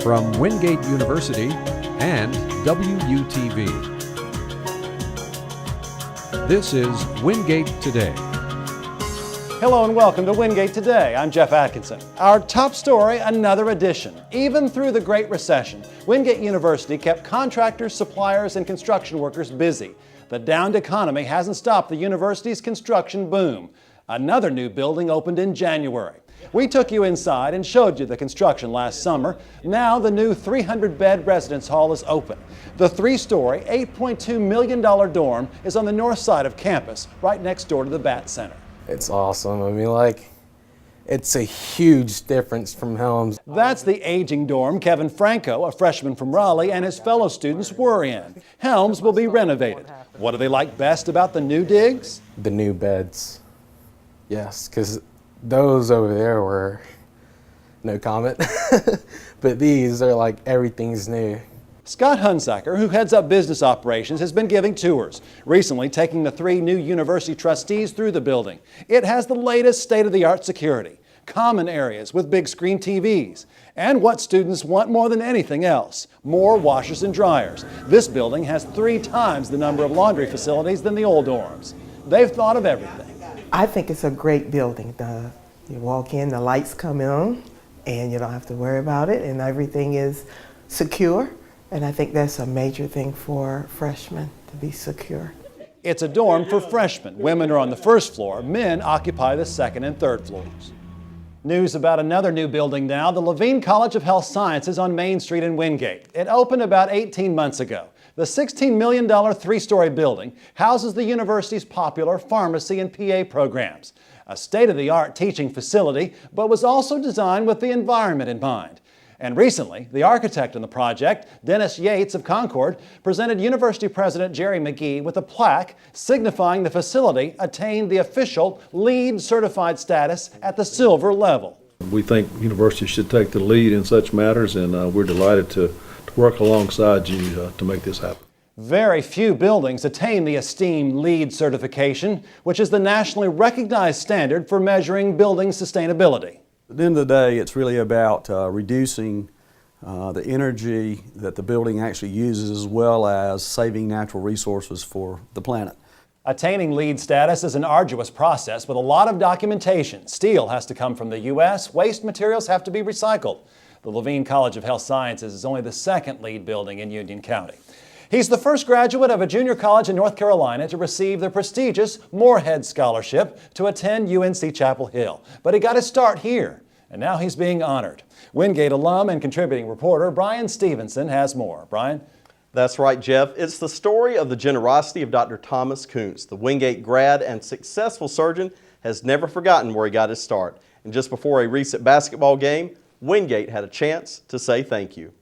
from Wingate University and WUTV. This is Wingate Today. Hello and welcome to Wingate Today. I'm Jeff Atkinson. Our top story, another edition. Even through the Great Recession, Wingate University kept contractors, suppliers, and construction workers busy. The downed economy hasn't stopped the university's construction boom. Another new building opened in January. We took you inside and showed you the construction last summer. Now the new 300-bed residence hall is open. The three-story, $8.2 million dorm is on the north side of campus, right next door to the Bat Center. It's awesome. I mean, it's a huge difference from Helms. That's the aging dorm Kevin Franco, a freshman from Raleigh, and his fellow students were in. Helms will be renovated. What do they like best about the new digs? The new beds. Yes, because those over there were no comment. But these are like everything's new. Scott Hunsaker, who heads up business operations, has been giving tours, recently taking the three new university trustees through the building. It has the latest state-of-the-art security, common areas with big screen TVs, and what students want more than anything else, more washers and dryers. This building has 3 times the number of laundry facilities than the old dorms. They've thought of everything. I think it's a great building. You walk in, the lights come on, and you don't have to worry about it, and everything is secure. And I think that's a major thing for freshmen, to be secure. It's a dorm for freshmen. Women are on the first floor. Men occupy the second and third floors. News about another new building now, the Levine College of Health Sciences on Main Street in Windgate. It opened about 18 months ago. The $16 million 3-story building houses the university's popular pharmacy and PA programs. A state-of-the-art teaching facility, but was also designed with the environment in mind. And recently, the architect on the project, Dennis Yates of Concord, presented University President Jerry McGee with a plaque signifying the facility attained the official LEED certified status at the silver level. We think universities should take the lead in such matters, and we're delighted to work alongside you to make this happen. Very few buildings attain the esteemed LEED certification, which is the nationally recognized standard for measuring building sustainability. At the end of the day, it's really about reducing the energy that the building actually uses, as well as saving natural resources for the planet. Attaining LEED status is an arduous process with a lot of documentation. Steel has to come from the U.S., waste materials have to be recycled. The Levine College of Health Sciences is only the second LEED building in Union County. He's the first graduate of a junior college in North Carolina to receive the prestigious Moorhead Scholarship to attend UNC Chapel Hill. But he got his start here, and now he's being honored. Wingate alum and contributing reporter Brian Stevenson has more. Brian? That's right, Jeff. It's the story of the generosity of Dr. Thomas Koontz. The Wingate grad and successful surgeon has never forgotten where he got his start. And just before a recent basketball game, Wingate had a chance to say thank you.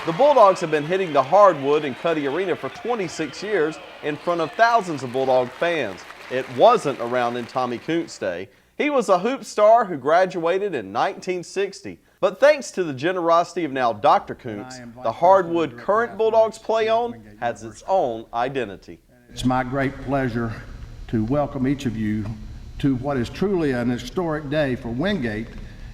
The Bulldogs have been hitting the hardwood in Cuddy Arena for 26 years in front of thousands of Bulldog fans. It wasn't around in Tommy Koontz' day. He was a hoop star who graduated in 1960. But thanks to the generosity of now Dr. Koontz, the hardwood current Bulldogs play on has its own identity. It's my great pleasure to welcome each of you to what is truly an historic day for Wingate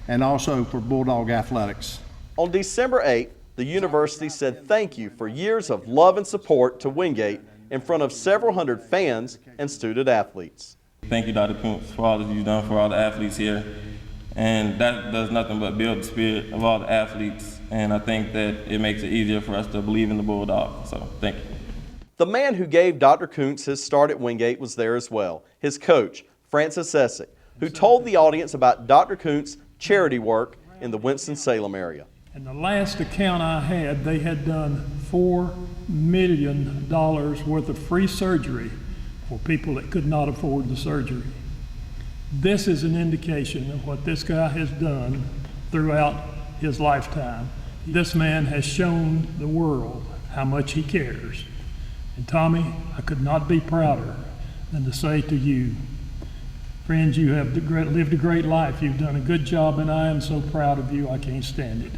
and also for Bulldog athletics. On December 8th, the university said thank you for years of love and support to Wingate in front of several hundred fans and student athletes. Thank you, Dr. Koontz, for all that you've done for all the athletes here. And that does nothing but build the spirit of all the athletes. And I think that it makes it easier for us to believe in the Bulldogs. So thank you. The man who gave Dr. Koontz his start at Wingate was there as well, his coach, Francis Essick, who told the audience about Dr. Koontz's charity work in the Winston-Salem area. And the last account I had, they had done $4 million worth of free surgery for people that could not afford the surgery. This is an indication of what this guy has done throughout his lifetime. This man has shown the world how much he cares. And Tommy, I could not be prouder than to say to you, friends, you have lived a great life. You've done a good job, and I am so proud of you, I can't stand it.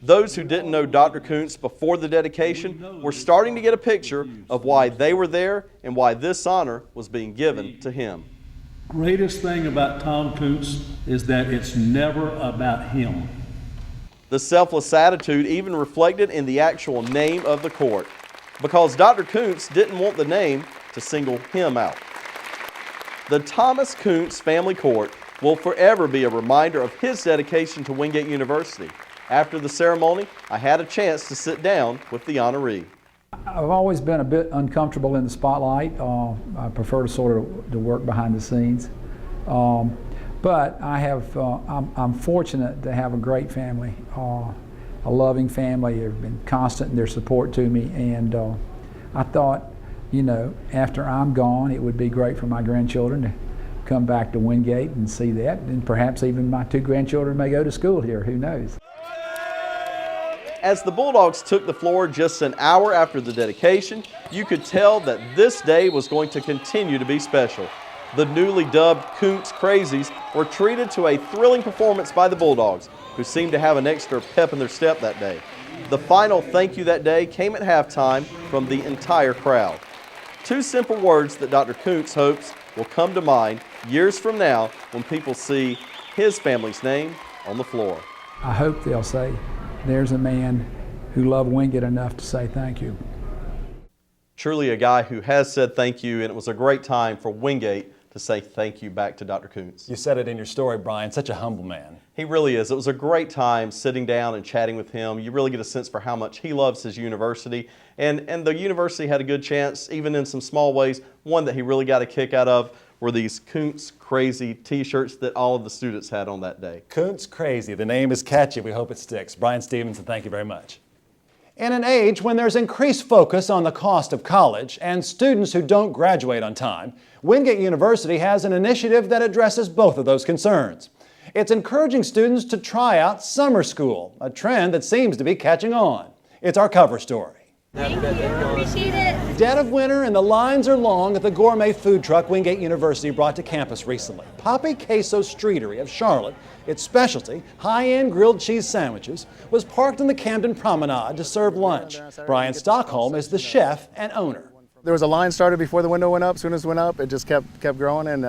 Those who didn't know Dr. Koontz before the dedication were starting to get a picture of why they were there and why this honor was being given to him. Greatest thing about Tom Koontz is that it's never about him. The selfless attitude even reflected in the actual name of the court, because Dr. Koontz didn't want the name to single him out. The Thomas Koontz Family Court will forever be a reminder of his dedication to Wingate University. After the ceremony, I had a chance to sit down with the honoree. I've always been a bit uncomfortable in the spotlight. I prefer to work behind the scenes. But I'm fortunate to have a great family, a loving family. They've been constant in their support to me, and I thought, after I'm gone, it would be great for my grandchildren to come back to Windgate and see that, and perhaps even my 2 grandchildren may go to school here, who knows. As the Bulldogs took the floor just an hour after the dedication, you could tell that this day was going to continue to be special. The newly dubbed Koontz Crazies were treated to a thrilling performance by the Bulldogs, who seemed to have an extra pep in their step that day. The final thank you that day came at halftime from the entire crowd. 2 simple words that Dr. Koontz hopes will come to mind years from now when people see his family's name on the floor. I hope they'll say, there's a man who loved Wingate enough to say thank you. Truly a guy who has said thank you, and it was a great time for Wingate to say thank you back to Dr. Koontz. You said it in your story, Brian, such a humble man. He really is. It was a great time sitting down and chatting with him. You really get a sense for how much he loves his university. And the university had a good chance, even in some small ways. One that he really got a kick out of were these Koontz Crazy t-shirts that all of the students had on that day. Koontz Crazy. The name is catchy. We hope it sticks. Brian Stevenson, thank you very much. In an age when there's increased focus on the cost of college and students who don't graduate on time, Wingate University has an initiative that addresses both of those concerns. It's encouraging students to try out summer school, a trend that seems to be catching on. It's our cover story. Thank you, appreciate it. Dead of winter and the lines are long at the gourmet food truck Wingate University brought to campus recently. Poppy Queso Streetery of Charlotte, its specialty, high-end grilled cheese sandwiches, was parked in the Camden Promenade to serve lunch. Brian Stockholm is the chef and owner. There was a line started before the window went up. As soon as it went up, it just kept growing, and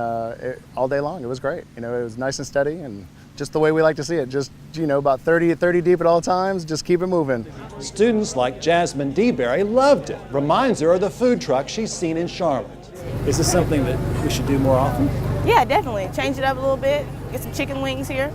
all day long. It was great. It was nice and steady, and just the way we like to see it. Just, about 30 deep at all times. Just keep it moving. Students like Jasmine DeBerry loved it. Reminds her of the food truck she's seen in Charlotte. Is this something that we should do more often? Yeah, definitely. Change it up a little bit. Get some chicken wings here.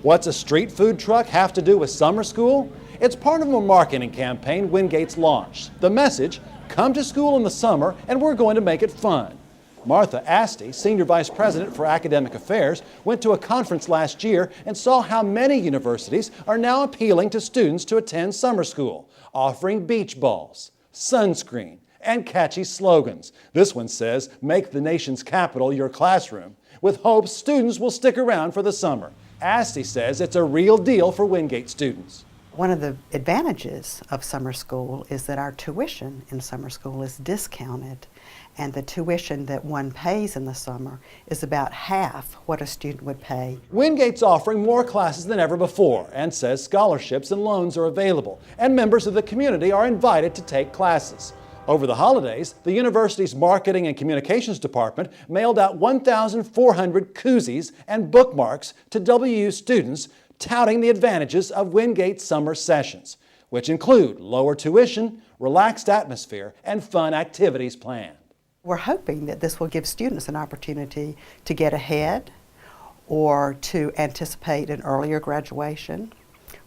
What's a street food truck have to do with summer school? It's part of a marketing campaign Wingate's launched. The message, come to school in the summer and we're going to make it fun. Martha Asti, Senior Vice President for Academic Affairs, went to a conference last year and saw how many universities are now appealing to students to attend summer school, offering beach balls, sunscreen, and catchy slogans. This one says, make the nation's capital your classroom, with hopes students will stick around for the summer. Asti says it's a real deal for Wingate students. One of the advantages of summer school is that our tuition in summer school is discounted, and the tuition that one pays in the summer is about half what a student would pay. Wingate's offering more classes than ever before and says scholarships and loans are available, and members of the community are invited to take classes. Over the holidays, the university's Marketing and Communications Department mailed out 1,400 koozies and bookmarks to WU students touting the advantages of Wingate summer sessions, which include lower tuition, relaxed atmosphere, and fun activities planned. We're hoping that this will give students an opportunity to get ahead, or to anticipate an earlier graduation,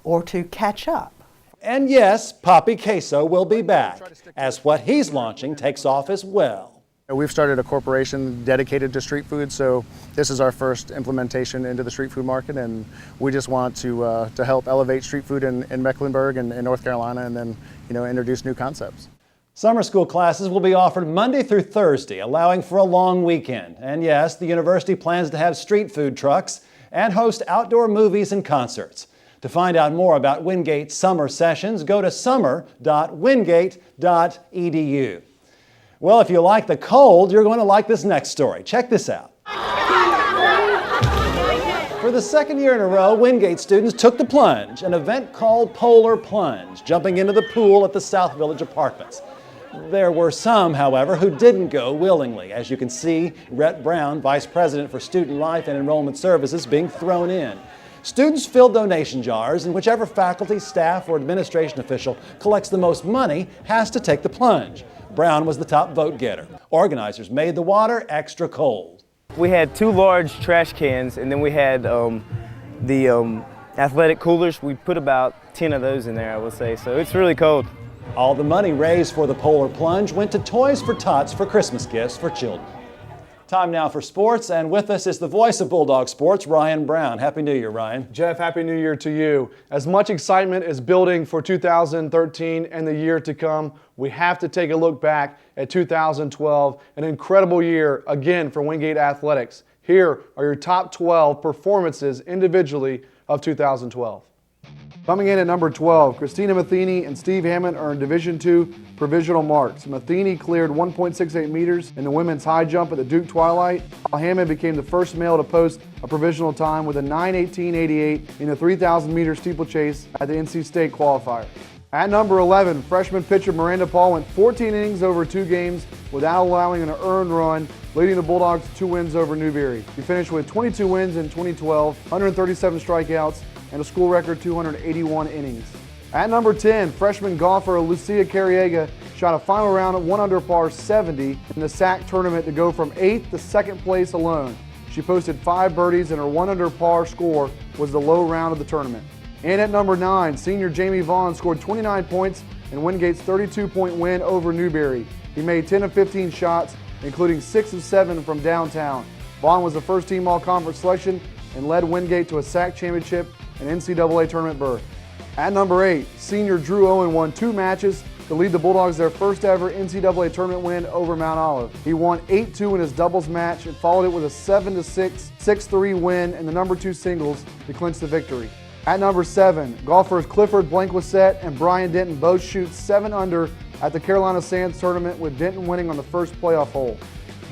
or to catch up. And yes, Poppy Queso will be back, as what he's launching takes off as well. We've started a corporation dedicated to street food, so this is our first implementation into the street food market, and we just want to help elevate street food in Mecklenburg and in North Carolina, and then introduce new concepts. Summer school classes will be offered Monday through Thursday, allowing for a long weekend. And yes, the university plans to have street food trucks and host outdoor movies and concerts. To find out more about Wingate's summer sessions, go to summer.wingate.edu. Well, if you like the cold, you're going to like this next story. Check this out. For the second year in a row, Wingate students took the plunge, an event called Polar Plunge, jumping into the pool at the South Village Apartments. There were some, however, who didn't go willingly. As you can see, Rhett Brown, Vice President for Student Life and Enrollment Services, being thrown in. Students fill donation jars, and whichever faculty, staff, or administration official collects the most money has to take the plunge. Brown was the top vote getter. Organizers made the water extra cold. We had 2 large trash cans, and then we had the athletic coolers. We put about 10 of those in there, I would say, so it's really cold. All the money raised for the Polar Plunge went to Toys for Tots for Christmas gifts for children. Time now for sports, and with us is the voice of Bulldog Sports, Ryan Brown. Happy New Year, Ryan. Jeff, Happy New Year to you. As much excitement is building for 2013 and the year to come, we have to take a look back at 2012, an incredible year again for Wingate Athletics. Here are your top 12 performances individually of 2012. Coming in at number 12, Christina Matheny and Steve Hammond earned Division II provisional marks. Matheny cleared 1.68 meters in the women's high jump at the Duke Twilight, while Hammond became the first male to post a provisional time with a 9:18.88 in the 3,000 meter steeplechase at the NC State qualifier. At number 11, freshman pitcher Miranda Paul went 14 innings over 2 games without allowing an earned run, leading the Bulldogs to 2 wins over Newberry. He finished with 22 wins in 2012, 137 strikeouts, and a school record 281 innings. At number 10, freshman golfer Lucia Carriega shot a final round at 1 under par 70 in the SAC tournament to go from 8th to 2nd place alone. She posted 5 birdies, and her 1 under par score was the low round of the tournament. And at number 9, senior Jamie Vaughn scored 29 points in Wingate's 32-point win over Newberry. He made 10 of 15 shots, including 6 of 7 from downtown. Vaughn was the first team all-conference selection and led Wingate to a SAC championship and NCAA tournament berth. At number 8, senior Drew Owen won 2 matches to lead the Bulldogs their first ever NCAA tournament win over Mount Olive. He won 8-2 in his doubles match and followed it with a 7-6, 6-3 win in the number 2 singles to clinch the victory. At number 7, golfers Clifford Blanquisette and Brian Denton both shoot 7 under at the Carolina Sands tournament, with Denton winning on the first playoff hole.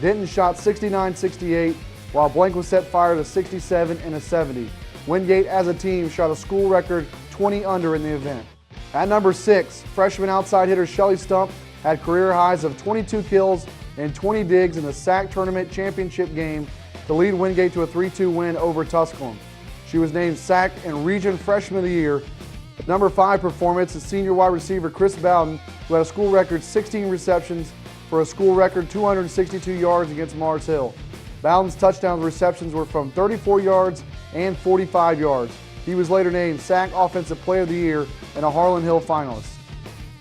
Denton shot 69-68, while Blanquisette fired a 67 and a 70. Wingate as a team shot a school record 20 under in the event. At number 6, freshman outside hitter Shelley Stump had career highs of 22 kills and 20 digs in the SAC tournament championship game to lead Wingate to a 3-2 win over Tusculum. She was named SAC and Region Freshman of the Year. At number 5 performance is senior wide receiver Chris Bowden, who had a school record 16 receptions for a school record 262 yards against Mars Hill. Bowden's touchdown receptions were from 34 yards and 45 yards. He was later named SAC Offensive Player of the Year and a Harlan Hill finalist.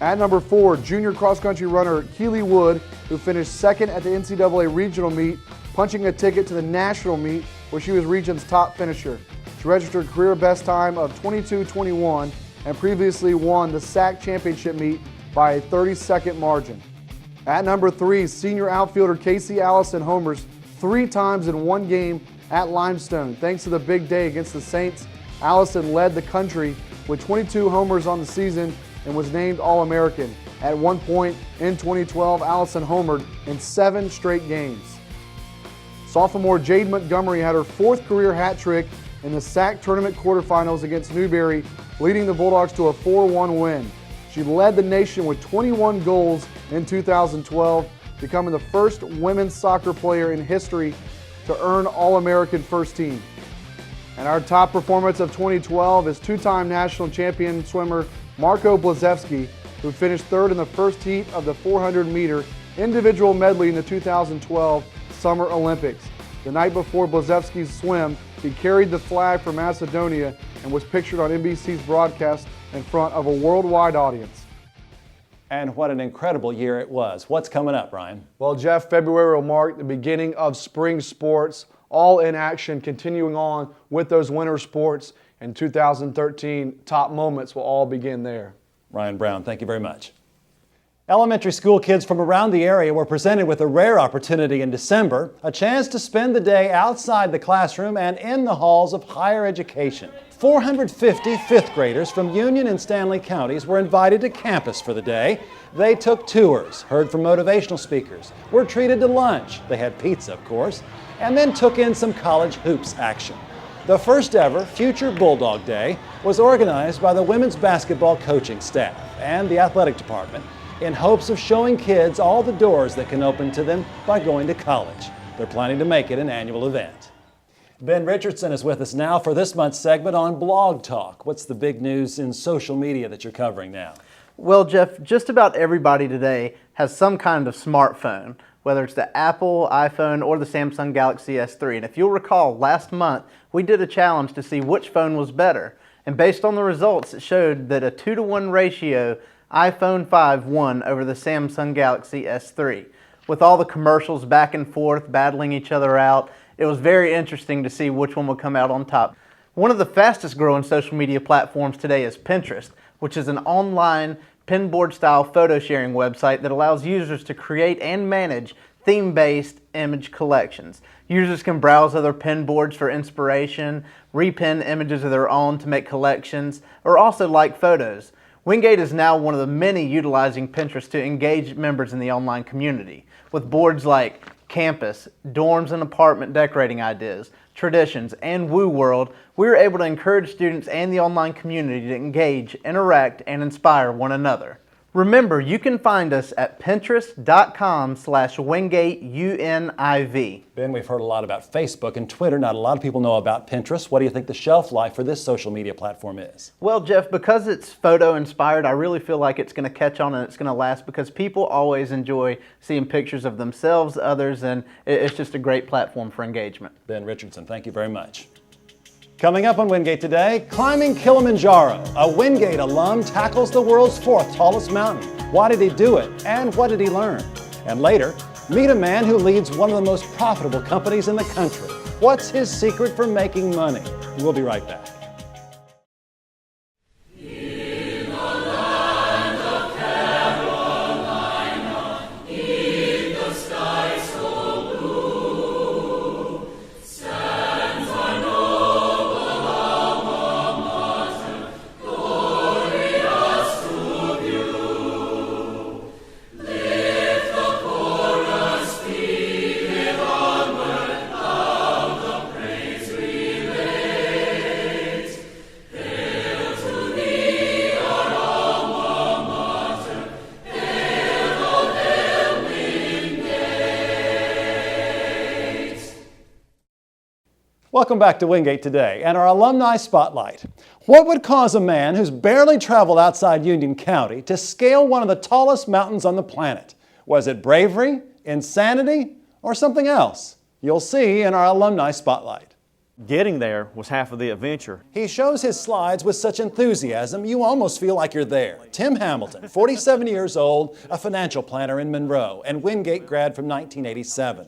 At number 4, junior cross-country runner Keely Wood, who finished 2nd at the NCAA regional meet, punching a ticket to the national meet where she was region's top finisher. She registered a career best time of 22:21 and previously won the SAC championship meet by a 30-second margin. At number 3, senior outfielder Casey Allison homers 3 times in 1 game at Limestone. Thanks to the big day against the Saints, Allison led the country with 22 homers on the season and was named All-American. At one point in 2012, Allison homered in 7 straight games. Sophomore Jade Montgomery had her 4th career hat trick in the SAC tournament quarterfinals against Newberry, leading the Bulldogs to a 4-1 win. She led the nation with 21 goals in 2012, becoming the first women's soccer player in history to earn All-American First Team. And our top performance of 2012 is 2-time national champion swimmer Marco Blazewski, who finished 3rd in the first heat of the 400-meter individual medley in the 2012 Summer Olympics. The night before Blazewski's swim, he carried the flag for Macedonia and was pictured on NBC's broadcast in front of a worldwide audience. And what an incredible year it was. What's coming up, Ryan? Well, Jeff, February will mark the beginning of spring sports, all in action, continuing on with those winter sports. And 2013 top moments will all begin there. Ryan Brown, thank you very much. Elementary school kids from around the area were presented with a rare opportunity in December, a chance to spend the day outside the classroom and in the halls of higher education. 450 fifth graders from Union and Stanley counties were invited to campus for the day. They took tours, heard from motivational speakers, were treated to lunch, they had pizza of course, and then took in some college hoops action. The first ever Future Bulldog Day was organized by the women's basketball coaching staff and the athletic department in hopes of showing kids all the doors that can open to them by going to college. They're planning to make it an annual event. Ben Richardson is with us now for this month's segment on Blog Talk. What's the big news in social media that you're covering now? Well, Jeff, just about everybody today has some kind of smartphone, whether it's the Apple iPhone or the Samsung Galaxy S3. And if you'll recall, last month we did a challenge to see which phone was better. And based on the results, it showed that a 2-to-1 ratio, iPhone 5 won over the Samsung Galaxy S3. With all the commercials back and forth, battling each other out, it was very interesting to see which one would come out on top. One of the fastest growing social media platforms today is Pinterest, which is an online pinboard style photo sharing website that allows users to create and manage theme-based image collections. Users can browse other pinboards for inspiration, repin images of their own to make collections, or also like photos. Wingate is now one of the many utilizing Pinterest to engage members in the online community. With boards like campus, dorms and apartment decorating ideas, traditions, and Woo World, we were able to encourage students and the online community to engage, interact, and inspire one another. Remember, you can find us at pinterest.com/WingateUNIV. Ben, we've heard a lot about Facebook and Twitter. Not a lot of people know about Pinterest. What do you think the shelf life for this social media platform is? Well, Jeff, because it's photo inspired, I really feel like it's going to catch on and it's going to last because people always enjoy seeing pictures of themselves, others, and it's just a great platform for engagement. Ben Richardson, thank you very much. Coming up on Wingate Today, climbing Kilimanjaro. A Wingate alum tackles the world's 4th tallest mountain. Why did he do it, and what did he learn? And later, meet a man who leads one of the most profitable companies in the country. What's his secret for making money? We'll be right back. Welcome back to Wingate Today and our Alumni Spotlight. What would cause a man who's barely traveled outside Union County to scale one of the tallest mountains on the planet? Was it bravery, insanity, or something else? You'll see in our Alumni Spotlight. Getting there was half of the adventure. He shows his slides with such enthusiasm, you almost feel like you're there. Tim Hamilton, 47 years old, a financial planner in Monroe, and Wingate grad from 1987.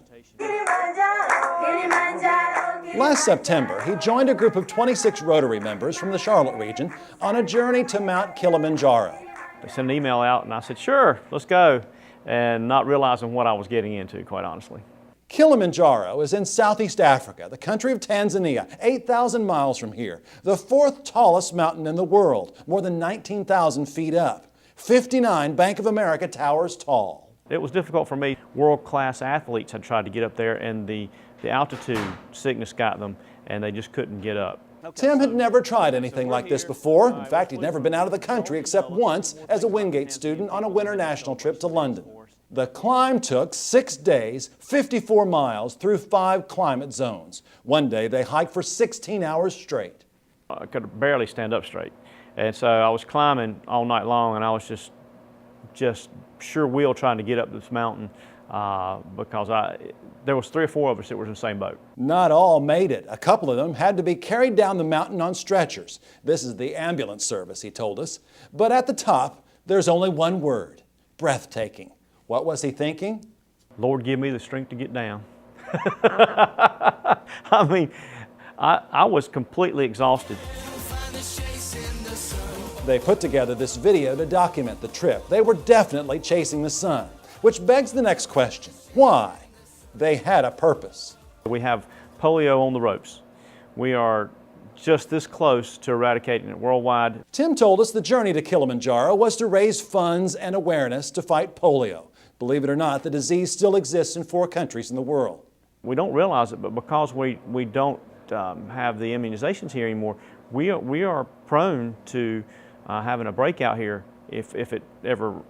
Last September, he joined a group of 26 Rotary members from the Charlotte region on a journey to Mount Kilimanjaro. They sent an email out and I said, sure, let's go, and not realizing what I was getting into, quite honestly. Kilimanjaro is in Southeast Africa, the country of Tanzania, 8,000 miles from here, the 4th tallest mountain in the world, more than 19,000 feet up, 59 Bank of America towers tall. It was difficult for me. World-class athletes had tried to get up there and the altitude sickness got them and they just couldn't get up. Tim had never tried anything like this before. In fact, he'd never been out of the country except once as a Wingate student on a winter national trip to London. The climb took 6 days, 54 miles through 5 climate zones. One day they hiked for 16 hours straight. I could barely stand up straight. And so I was climbing all night long and I was just sure wheel trying to get up this mountain because there was 3 or 4 of us that were in the same boat. Not all made it. A couple of them had to be carried down the mountain on stretchers. This is the ambulance service, he told us. But at the top, there's only one word: breathtaking. What was he thinking? Lord, give me the strength to get down. I mean, I was completely exhausted. They put together this video to document the trip. They were definitely chasing the sun, which begs the next question: why? They had a purpose. We have polio on the ropes. We are just this close to eradicating it worldwide. Tim told us the journey to Kilimanjaro was to raise funds and awareness to fight polio. Believe it or not, the disease still exists in 4 countries in the world. We don't realize it, but because we don't have the immunizations here anymore, we are prone to having a breakout here if it ever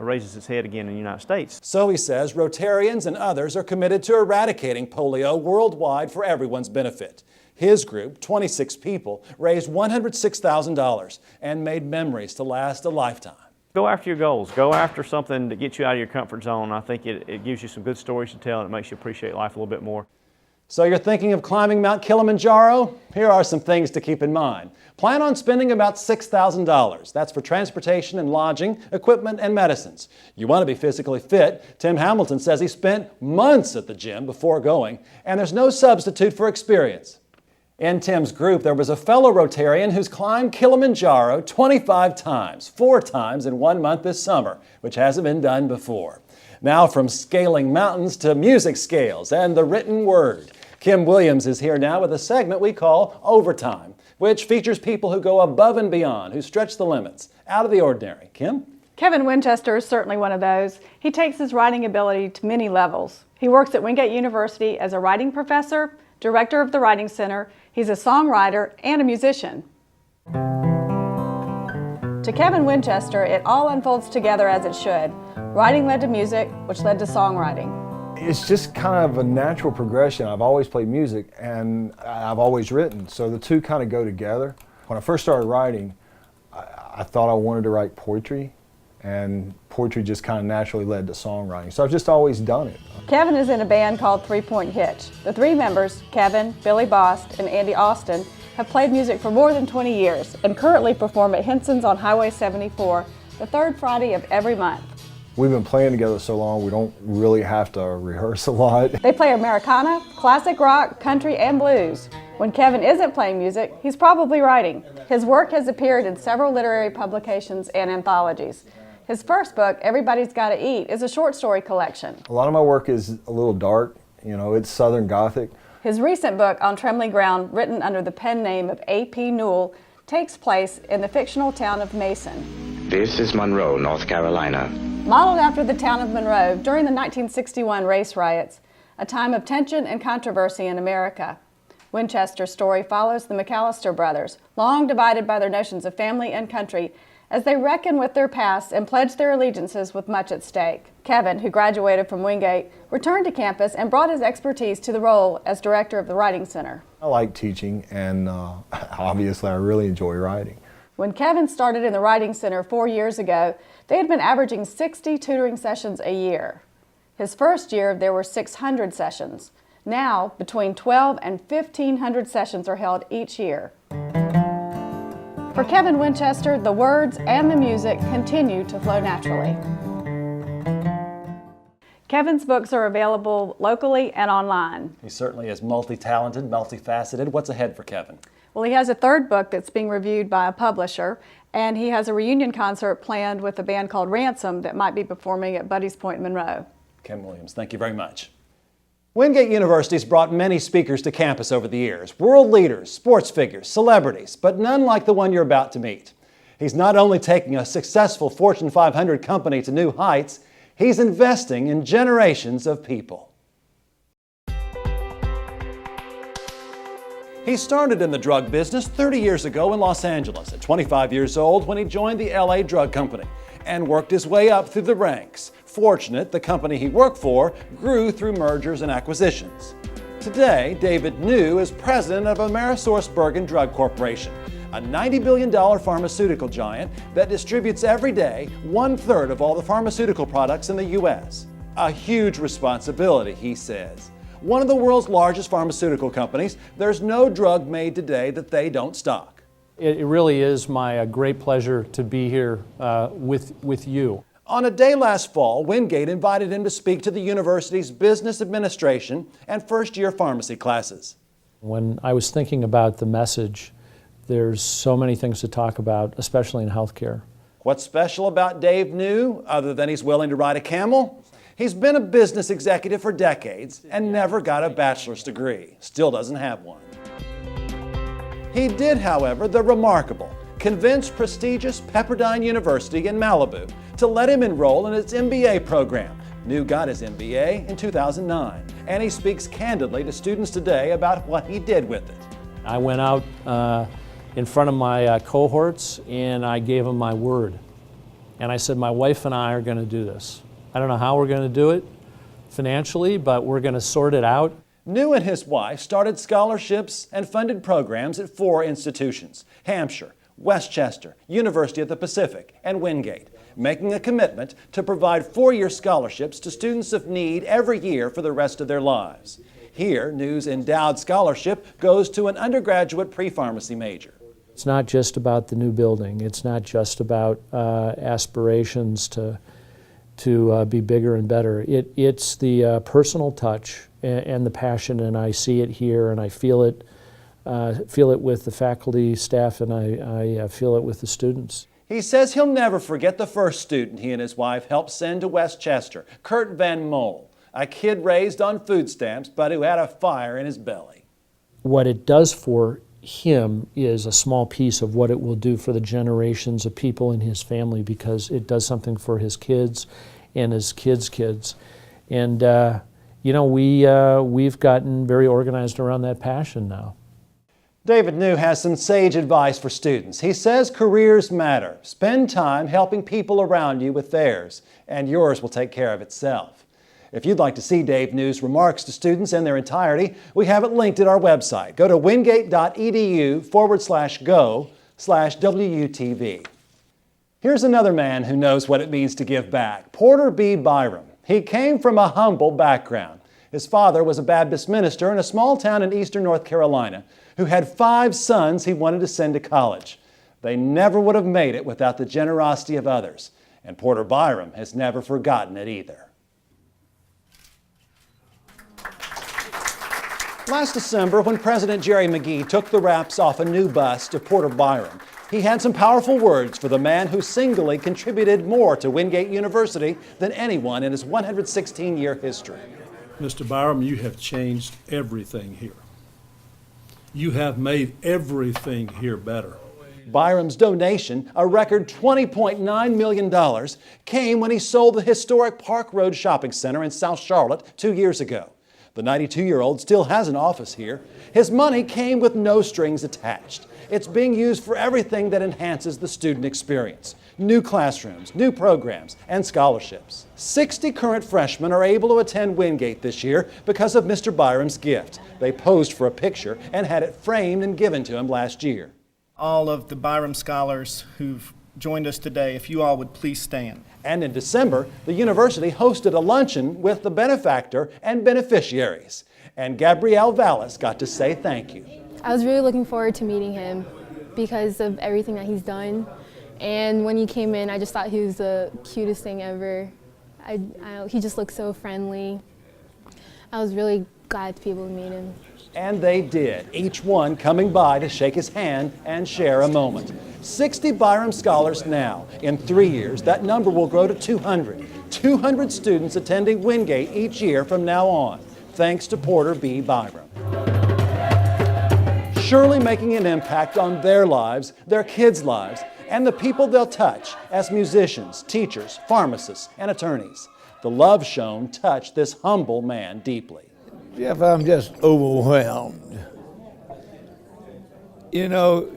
raises its head again in the United States. So he says Rotarians and others are committed to eradicating polio worldwide for everyone's benefit. His group, 26 people, raised $106,000 and made memories to last a lifetime. Go after your goals. Go after something that gets you out of your comfort zone. I think it gives you some good stories to tell, and it makes you appreciate life a little bit more. So you're thinking of climbing Mount Kilimanjaro? Here are some things to keep in mind. Plan on spending about $6,000. That's for transportation and lodging, equipment and medicines. You want to be physically fit. Tim Hamilton says he spent months at the gym before going, and there's no substitute for experience. In Tim's group, there was a fellow Rotarian who's climbed Kilimanjaro 25 times, 4 times in 1 month this summer, which hasn't been done before. Now from scaling mountains to music scales and the written word. Kim Williams is here now with a segment we call Overtime, which features people who go above and beyond, who stretch the limits, out of the ordinary. Kim? Kevin Winchester is certainly one of those. He takes his writing ability to many levels. He works at Wingate University as a writing professor, director of the Writing Center. He's a songwriter and a musician. To Kevin Winchester, it all unfolds together as it should. Writing led to music, which led to songwriting. It's just kind of a natural progression. I've always played music and I've always written, so the two kind of go together. When I first started writing, I thought I wanted to write poetry, and poetry just kind of naturally led to songwriting. So I've just always done it. Kevin is in a band called 3 Point Hitch. The 3 members, Kevin, Billy Bost, and Andy Austin, have played music for more than 20 years and currently perform at Henson's on Highway 74 the 3rd Friday of every month. We've been playing together so long, we don't really have to rehearse a lot. They play Americana, classic rock, country, and blues. When Kevin isn't playing music, he's probably writing. His work has appeared in several literary publications and anthologies. His first book, Everybody's Gotta Eat, is a short story collection. A lot of my work is a little dark, it's Southern Gothic. His recent book, On Trembling Ground, written under the pen name of A.P. Newell, takes place in the fictional town of Mason. This is Monroe, North Carolina. Modeled after the town of Monroe during the 1961 race riots, a time of tension and controversy in America. Winchester's story follows the McAllister brothers, long divided by their notions of family and country, as they reckon with their past and pledge their allegiances with much at stake. Kevin, who graduated from Wingate, returned to campus and brought his expertise to the role as director of the Writing Center. I like teaching, and obviously I really enjoy writing. When Kevin started in the Writing Center 4 years ago, they had been averaging 60 tutoring sessions a year. His first year, there were 600 sessions. Now, between 12 and 1,500 sessions are held each year. For Kevin Winchester, the words and the music continue to flow naturally. Kevin's books are available locally and online. He certainly is multi-talented, multifaceted. What's ahead for Kevin? Well, he has a 3rd book that's being reviewed by a publisher, and he has a reunion concert planned with a band called Ransom that might be performing at Buddy's Point, Monroe. Kim Williams, thank you very much. Wingate University's brought many speakers to campus over the years, world leaders, sports figures, celebrities, but none like the one you're about to meet. He's not only taking a successful Fortune 500 company to new heights, he's investing in generations of people. He started in the drug business 30 years ago in Los Angeles at 25 years old when he joined the LA Drug Company and worked his way up through the ranks. Fortunate, the company he worked for grew through mergers and acquisitions. Today, David Neu is president of AmerisourceBergen Drug Corporation, a $90 billion pharmaceutical giant that distributes every day 1/3 of all the pharmaceutical products in the U.S. A huge responsibility, he says. One of the world's largest pharmaceutical companies, there's no drug made today that they don't stock. It really is my great pleasure to be here with you. On a day last fall, Windgate invited him to speak to the university's business administration and first-year pharmacy classes. When I was thinking about the message, there's so many things to talk about, especially in healthcare. What's special about Dave Neu, other than he's willing to ride a camel? He's been a business executive for decades and never got a bachelor's degree. Still doesn't have one. He did, however, the remarkable, convince prestigious Pepperdine University in Malibu to let him enroll in its MBA program. Neu got his MBA in 2009, and he speaks candidly to students today about what he did with it. I went out in front of my cohorts and I gave them my word. And I said, my wife and I are going to do this. I don't know how we're going to do it financially, but we're going to sort it out. Neu and his wife started scholarships and funded programs at 4 institutions: Hampshire, Westchester, University of the Pacific, and Windgate, making a commitment to provide 4-year scholarships to students of need every year for the rest of their lives. Here, Neu's endowed scholarship goes to an undergraduate pre-pharmacy major. It's not just about the new building. It's not just about aspirations to be bigger and better. It's the personal touch and the passion, and I see it here, and I feel it with the faculty, staff, and I feel it with the students. He says he'll never forget the first student he and his wife helped send to Westchester, Kurt Van Mole, a kid raised on food stamps but who had a fire in his belly. What it does for him is a small piece of what it will do for the generations of people in his family, because it does something for his kids and his kids' kids. And you know, we've gotten very organized around that passion now. David Neu has some sage advice for students. He says careers matter. Spend time helping people around you with theirs, and yours will take care of itself. If you'd like to see Dave Neu's remarks to students in their entirety, we have it linked at our website. Go to wingate.edu/go/WUTV. Here's another man who knows what it means to give back: Porter B. Byrum. He came from a humble background. His father was a Baptist minister in a small town in eastern North Carolina who had 5 sons he wanted to send to college. They never would have made it without the generosity of others, and Porter Byrum has never forgotten it either. Last December, when President Jerry McGee took the wraps off a new bust of Porter Byrum, he had some powerful words for the man who singly contributed more to Wingate University than anyone in his 116-year history. Mr. Byrum, you have changed everything here. You have made everything here better. Byram's donation, a record $20.9 million, came when he sold the historic Park Road Shopping Center in South Charlotte 2 years ago. The 92-year-old still has an office here. His money came with no strings attached. It's being used for everything that enhances the student experience: new classrooms, new programs, and scholarships. 60 current freshmen are able to attend Windgate this year because of Mr. Byram's gift. They posed for a picture and had it framed and given to him last year. All of the Byrum scholars who've joined us today, if you all would please stand. And in December, the university hosted a luncheon with the benefactor and beneficiaries. And Gabrielle Vallis got to say thank you. I was really looking forward to meeting him because of everything that he's done. And when he came in, I just thought he was the cutest thing ever. He just looked so friendly. I was really glad to be able to meet him. And they did, each one coming by to shake his hand and share a moment. 60 Byrum scholars now. In 3 years, that number will grow to 200. 200 students attending Windgate each year from now on, thanks to Porter B. Byrum. Surely making an impact on their lives, their kids' lives, and the people they'll touch as musicians, teachers, pharmacists, and attorneys. The love shown touched this humble man deeply. Jeff, I'm just overwhelmed. You know,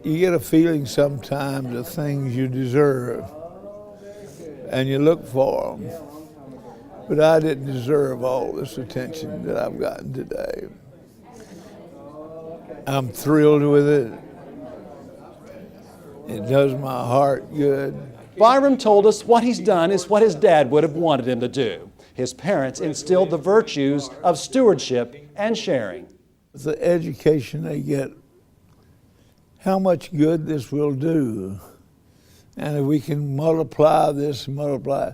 you get a feeling sometimes of things you deserve, and you look for them. But I didn't deserve all this attention that I've gotten today. I'm thrilled with it. It does my heart good. Byrum told us what he's done is what his dad would have wanted him to do. His parents instilled the virtues of stewardship and sharing. The education they get, how much good this will do. And if we can multiply this, multiply.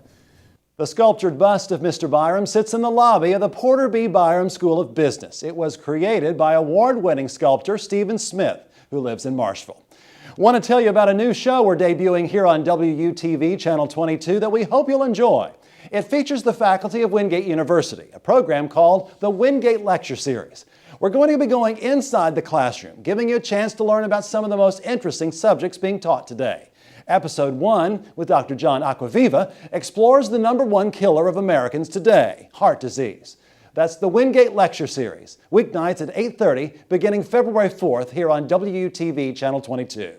The sculptured bust of Mr. Byrum sits in the lobby of the Porter B. Byrum School of Business. It was created by award-winning sculptor Stephen Smith, who lives in Marshville. Want to tell you about a new show we're debuting here on WUTV Channel 22 that we hope you'll enjoy. It features the faculty of Wingate University, a program called the Wingate Lecture Series. We're going to be going inside the classroom, giving you a chance to learn about some of the most interesting subjects being taught today. Episode 1, with Dr. John Acquaviva, explores the #1 killer of Americans today, heart disease. That's the Wingate Lecture Series, weeknights at 8:30, beginning February 4th here on WUTV Channel 22.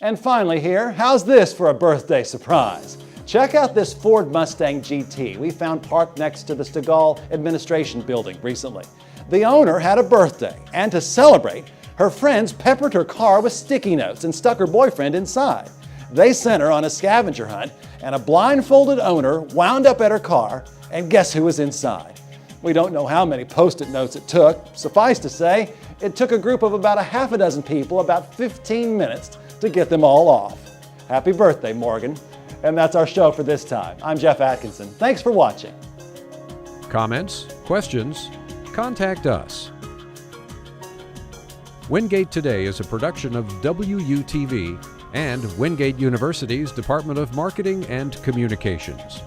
And finally here, how's this for a birthday surprise? Check out this Ford Mustang GT we found parked next to the Stegall Administration Building recently. The owner had a birthday, and to celebrate, her friends peppered her car with sticky notes and stuck her boyfriend inside. They sent her on a scavenger hunt, and a blindfolded owner wound up at her car, and guess who was inside? We don't know how many Post-it notes it took. Suffice to say, it took a group of about a half a dozen people about 15 minutes to get them all off. Happy birthday, Morgan. And that's our show for this time. I'm Jeff Atkinson. Thanks for watching. Comments? Questions? Contact us. Wingate Today is a production of WUTV and Wingate University's Department of Marketing and Communications.